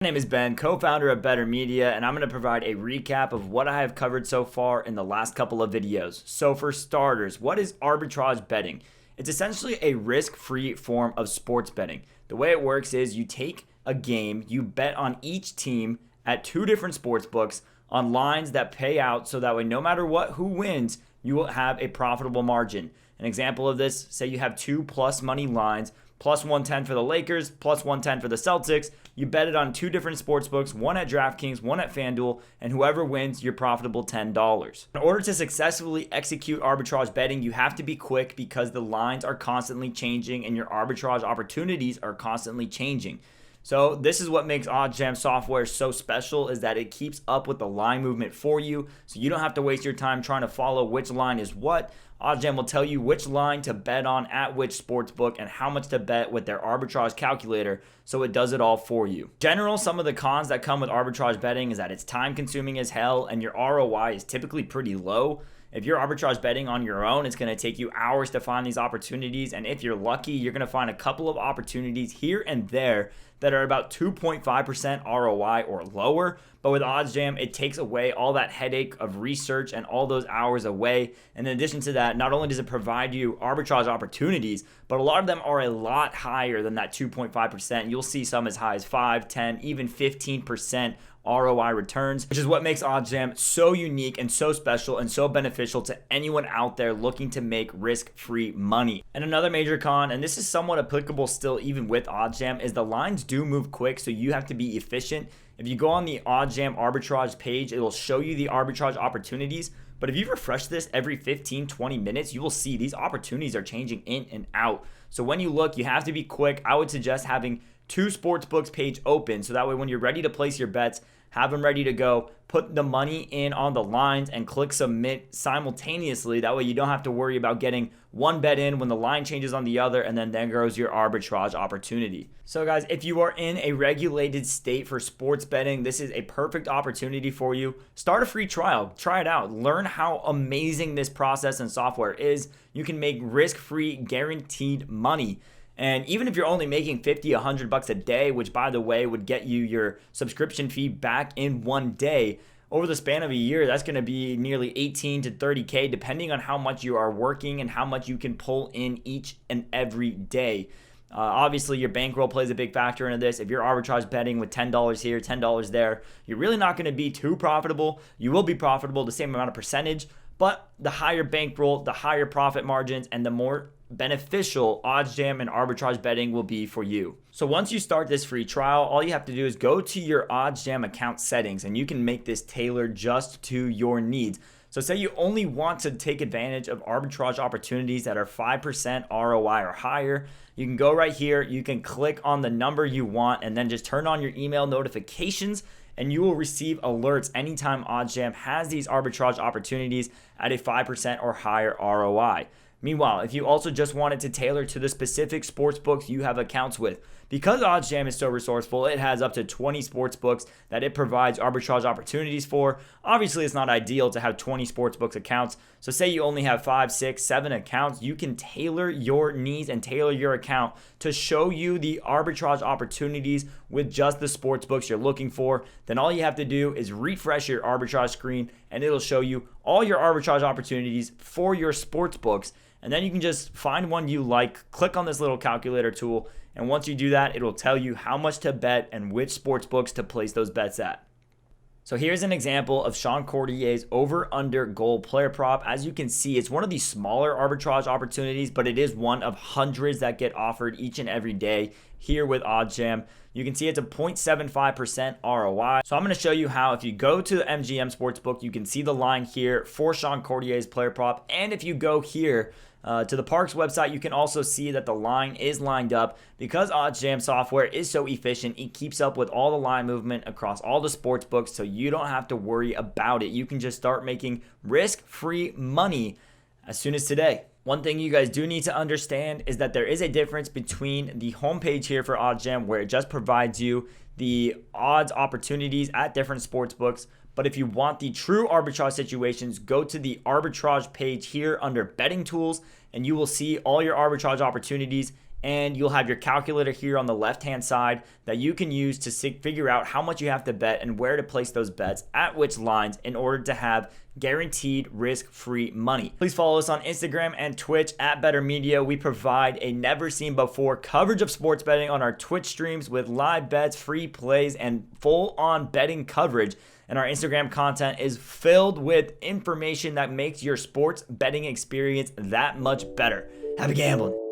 My name is Ben, co-founder of Better Media, and I'm going to provide a recap of what I have covered so far in the last couple of videos. So for starters, what is arbitrage betting? It's essentially a risk-free form of sports betting. The way it works is you take a game, you bet on each team at two different sports books on lines that pay out, so that way no matter who wins, you will have a profitable margin. An example of this, say you have two plus money lines, plus 110 for the Lakers, plus 110 for the Celtics. You bet it on two different sports books, one at DraftKings, one at FanDuel, and whoever wins, you're profitable $10. In order to successfully execute arbitrage betting, you have to be quick because the lines are constantly changing and your arbitrage opportunities are constantly changing. So this is what makes OddsJam software so special, is that it keeps up with the line movement for you, so you don't have to waste your time trying to follow which line is what. OddsJam will tell you which line to bet on at which sports book and how much to bet with their arbitrage calculator, so it does it all for you. In general, some of the cons that come with arbitrage betting is that it's time consuming as hell and your ROI is typically pretty low. If you're arbitrage betting on your own, it's going to take you hours to find these opportunities, and if you're lucky, you're going to find a couple of opportunities here and there that are about 2.5% ROI or lower. But with OddsJam, it takes away all that headache of research and all those hours away. And in addition to that, not only does it provide you arbitrage opportunities, but a lot of them are a lot higher than that 2.5%. You'll see some as high as 5, 10, even 15% ROI returns, which is what makes OddsJam so unique and so special and so beneficial to anyone out there looking to make risk-free money. And another major con, and this is somewhat applicable still even with OddsJam, is the lines do move quick, so you have to be efficient. If you go on the OddsJam arbitrage page, it will show you the arbitrage opportunities. But if you refresh this every 15-20 minutes, you will see these opportunities are changing in and out. So when you look, you have to be quick. I would suggest having two sportsbooks page open, so that way when you're ready to place your bets, have them ready to go, put the money in on the lines and click submit simultaneously. That way you don't have to worry about getting one bet in when the line changes on the other, and then there goes your arbitrage opportunity. So guys, if you are in a regulated state for sports betting, this is a perfect opportunity for you. Start a free trial, try it out, learn how amazing this process and software is. You can make risk-free guaranteed money. And even if you're only making $50, $100 a day, which by the way would get you your subscription fee back in one day, over the span of a year, that's going to be nearly 18 to 30K, depending on how much you are working and how much you can pull in each and every day. Obviously, your bankroll plays a big factor into this. If you're arbitrage betting with $10 here, $10 there, you're really not going to be too profitable. You will be profitable the same amount of percentage, but the higher bankroll, the higher profit margins, and the more beneficial OddsJam and arbitrage betting will be for you. So once you start this free trial, all you have to do is go to your OddsJam account settings, and you can make this tailored just to your needs. So say you only want to take advantage of arbitrage opportunities that are 5% ROI or higher. You can go right here, you can click on the number you want, and then just turn on your email notifications, and you will receive alerts anytime OddsJam has these arbitrage opportunities at a 5% or higher ROI. Meanwhile, if you also just wanted to tailor to the specific sports books you have accounts with, because OddsJam is so resourceful, it has up to 20 sports books that it provides arbitrage opportunities for. Obviously, it's not ideal to have 20 sports books accounts. So say you only have 5, 6, 7 accounts, you can tailor your needs and tailor your account to show you the arbitrage opportunities with just the sports books you're looking for. Then all you have to do is refresh your arbitrage screen, and it'll show you all your arbitrage opportunities for your sports books. And then you can just find one you like, click on this little calculator tool, and once you do that, it'll tell you how much to bet and which sports books to place those bets at. So here's an example of Sean Cortier's over-under goal player prop. As you can see, it's one of these smaller arbitrage opportunities, but it is one of hundreds that get offered each and every day here with OddsJam. You can see it's a 0.75% ROI. So I'm going to show you how. If you go to the MGM Sportsbook, you can see the line here for Sean Cortier's player prop. And if you go here to the Parks website, you can also see that the line is lined up. Because OddsJam software is so efficient, it keeps up with all the line movement across all the sports books, so you don't have to worry about it. You can just start making risk-free money as soon as today. One thing you guys do need to understand is that there is a difference between the homepage here for OddsJam, where it just provides you the odds opportunities at different sports books. But if you want the true arbitrage situations, go to the arbitrage page here under betting tools, and you will see all your arbitrage opportunities and you'll have your calculator here on the left hand side that you can use to figure out how much you have to bet and where to place those bets at which lines in order to have guaranteed risk-free money. Please follow us on Instagram and Twitch at Better Media. We provide a never seen before coverage of sports betting on our Twitch streams with live bets, free plays, and full-on betting coverage. And our Instagram content is filled with information that makes your sports betting experience that much better. Happy gambling.